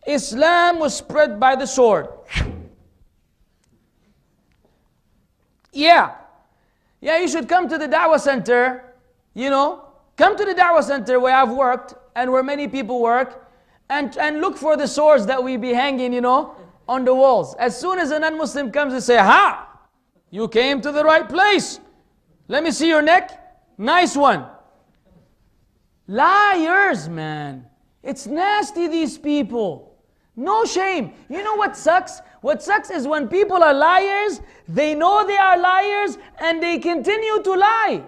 Islam was spread by the sword. Yeah, you should come to the Dawah Center, come to the Dawah Center where I've worked and where many people work, and look for the swords that we be hanging, on the walls. As soon as a non-Muslim comes and say, ha, you came to the right place. Let me see your neck. Nice one. Liars, man. It's nasty, these people. No shame. You know what sucks? What sucks is when people are liars, they know they are liars, and they continue to lie.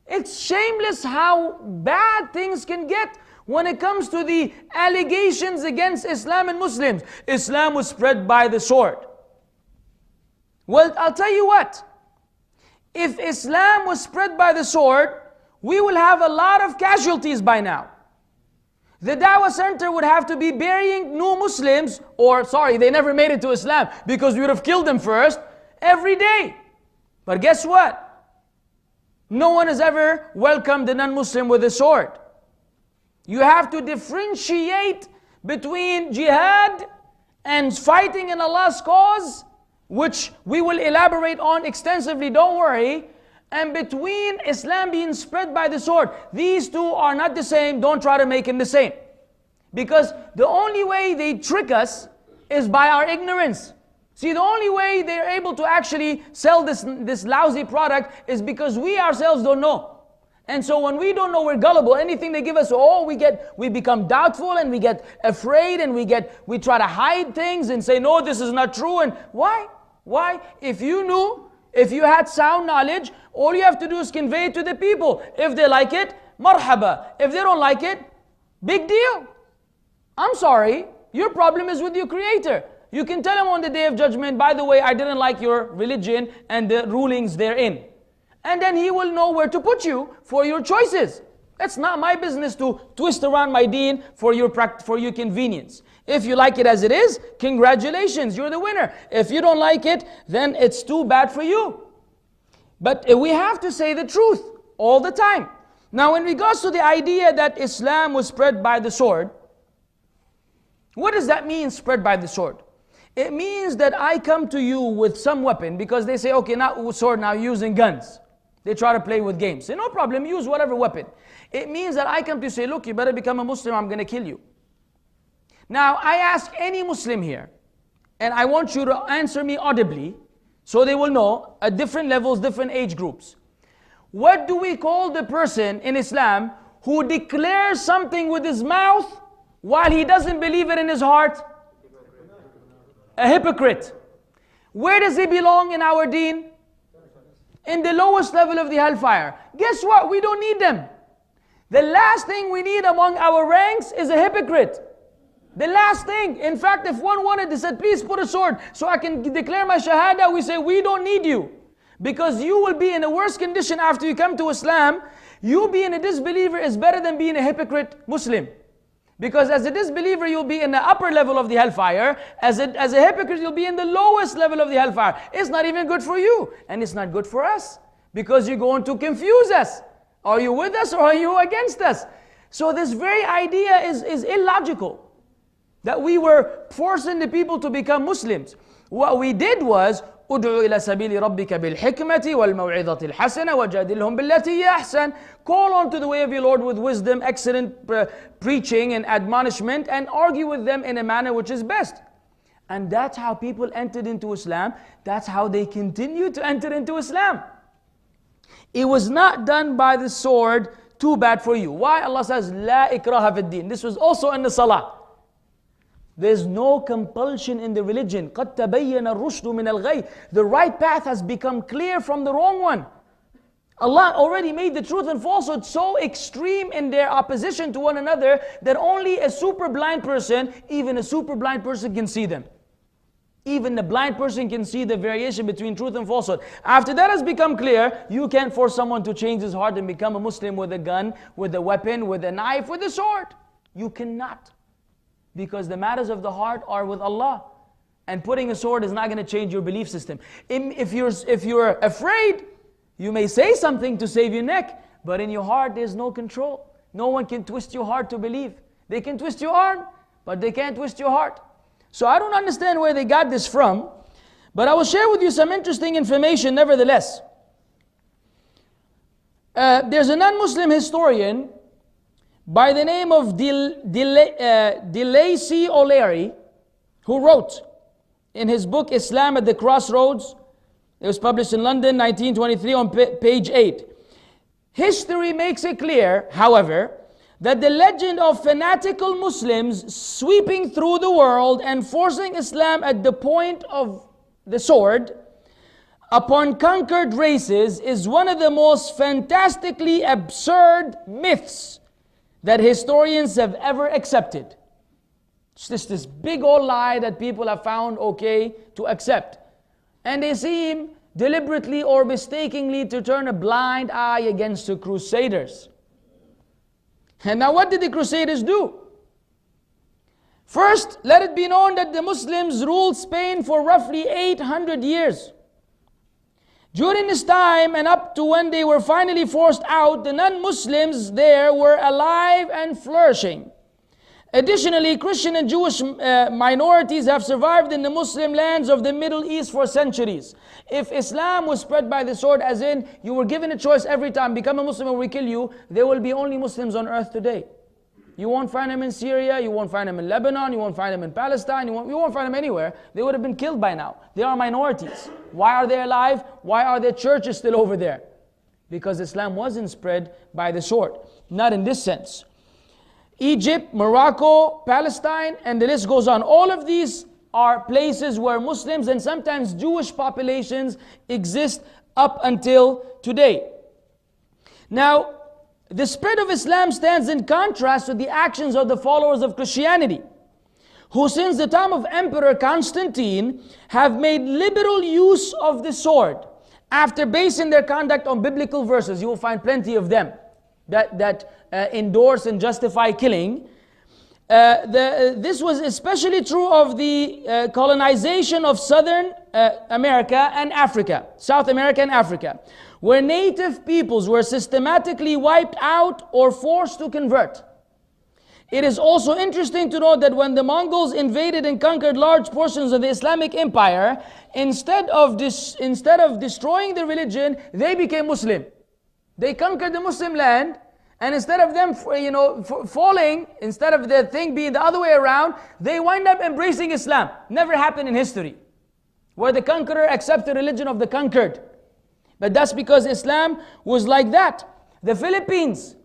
It's shameless how bad things can get when it comes to the allegations against Islam and Muslims. Islam was spread by the sword. Well, I'll tell you what. If Islam was spread by the sword, we will have a lot of casualties by now. The Dawah Center would have to be burying new Muslims, they never made it to Islam because we would have killed them first, every day. But guess what? No one has ever welcomed a non-Muslim with a sword. You have to differentiate between jihad and fighting in Allah's cause, which we will elaborate on extensively, don't worry, and between Islam being spread by the sword. These two are not the same. Don't try to make them the same. Because the only way they trick us is by our ignorance. See, the only way they're able to actually sell this lousy product is because we ourselves don't know. And so when we don't know, we're gullible. Anything they give us, we become doubtful and we get afraid and we try to hide things and say, no, this is not true. And why? If you knew, if you had sound knowledge, all you have to do is convey it to the people. If they like it, marhaba. If they don't like it, big deal. I'm sorry, your problem is with your Creator. You can tell him on the Day of Judgment, by the way, I didn't like your religion and the rulings therein. And then he will know where to put you for your choices. It's not my business to twist around my deen for your convenience. If you like it as it is, congratulations, you're the winner. If you don't like it, then it's too bad for you. But we have to say the truth all the time. Now, in regards to the idea that Islam was spread by the sword, what does that mean, spread by the sword? It means that I come to you with some weapon, because they say, okay, not sword, now using guns. They try to play with games. Say, no problem, use whatever weapon. It means that I come to you say, look, you better become a Muslim, I'm going to kill you. Now, I ask any Muslim here, and I want you to answer me audibly, so they will know at different levels, different age groups. What do we call the person in Islam who declares something with his mouth while he doesn't believe it in his heart? A hypocrite. Where does he belong in our deen? In the lowest level of the hellfire. Guess what? We don't need them. The last thing we need among our ranks is a hypocrite. The last thing. In fact, if one wanted, they said, please put a sword so I can declare my shahada, we say, we don't need you. Because you will be in a worse condition after you come to Islam. You being a disbeliever is better than being a hypocrite Muslim. Because as a disbeliever, you'll be in the upper level of the hellfire. As a hypocrite, you'll be in the lowest level of the hellfire. It's not even good for you. And it's not good for us. Because you're going to confuse us. Are you with us or are you against us? So this very idea is illogical. That we were forcing the people to become Muslims. What we did was, ادعو إلى سبيل ربك بالحكمة والموعظة الحسنة وجادلهم بالتي هي أحسن. Call on to the way of your Lord with wisdom, excellent preaching and admonishment, and argue with them in a manner which is best. And that's how people entered into Islam. That's how they continue to enter into Islam. It was not done by the sword. Too bad for you. Why? Allah says, لا إكراه في الدين. This was also in the salah. There's no compulsion in the religion. قَدْ تَبَيَّنَ الرُّشْدُ مِنَ الْغَيِّ. The right path has become clear from the wrong one. Allah already made the truth and falsehood so extreme in their opposition to one another that only a super blind person, even a super blind person can see them. Even the blind person can see the variation between truth and falsehood. After that has become clear, you can't force someone to change his heart and become a Muslim with a gun, with a weapon, with a knife, with a sword. You cannot. Because the matters of the heart are with Allah. And putting a sword is not going to change your belief system. If you're afraid, you may say something to save your neck, but in your heart there's no control. No one can twist your heart to believe. They can twist your arm, but they can't twist your heart. So I don't understand where they got this from, but I will share with you some interesting information nevertheless. There's a non-Muslim historian by the name of DeLacy O'Leary, who wrote in his book Islam at the Crossroads. It was published in London, 1923, on page 8. History makes it clear, however, that the legend of fanatical Muslims sweeping through the world and forcing Islam at the point of the sword upon conquered races is one of the most fantastically absurd myths that historians have ever accepted. It's just this big old lie that people have found okay to accept. And they seem deliberately or mistakenly to turn a blind eye against the Crusaders. And now what did the Crusaders do? First, let it be known that the Muslims ruled Spain for roughly 800 years. During this time and up to when they were finally forced out, the non-Muslims there were alive and flourishing. Additionally, Christian and Jewish minorities have survived in the Muslim lands of the Middle East for centuries. If Islam was spread by the sword, as in you were given a choice every time, become a Muslim or we kill you, there will be only Muslims on earth today. You won't find them in Syria, you won't find them in Lebanon, you won't find them in Palestine, you won't find them anywhere. They would have been killed by now. They are minorities. Why are they alive? Why are their churches still over there? Because Islam wasn't spread by the sword. Not in this sense. Egypt, Morocco, Palestine, and the list goes on. All of these are places where Muslims and sometimes Jewish populations exist up until today. Now, the spread of Islam stands in contrast to the actions of the followers of Christianity, who since the time of Emperor Constantine have made liberal use of the sword. After basing their conduct on biblical verses, you will find plenty of them that endorse and justify killing. This was especially true of the colonization of Southern America and Africa, South America and Africa, where native peoples were systematically wiped out or forced to convert. It is also interesting to note that when the Mongols invaded and conquered large portions of the Islamic Empire, instead of destroying the religion, they became Muslim. They conquered the Muslim land, and instead of them, falling, instead of the thing being the other way around, they wind up embracing Islam. Never happened in history, where the conqueror accepts the religion of the conquered. But that's because Islam was like that. The Philippines,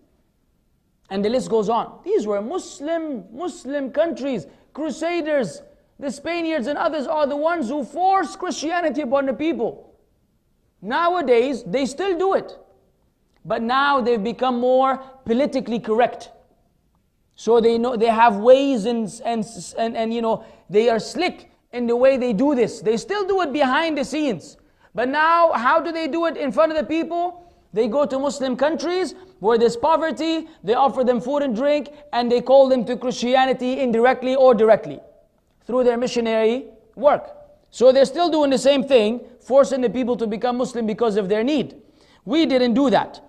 and the list goes on. These were Muslim countries, Crusaders. The Spaniards and others are the ones who forced Christianity upon the people. Nowadays, they still do it. But now they've become more politically correct. So they know they have ways and they are slick in the way they do this. They still do it behind the scenes. But now, how do they do it in front of the people? They go to Muslim countries where there's poverty, they offer them food and drink, and they call them to Christianity indirectly or directly through their missionary work. So they're still doing the same thing, forcing the people to become Muslim because of their need. We didn't do that.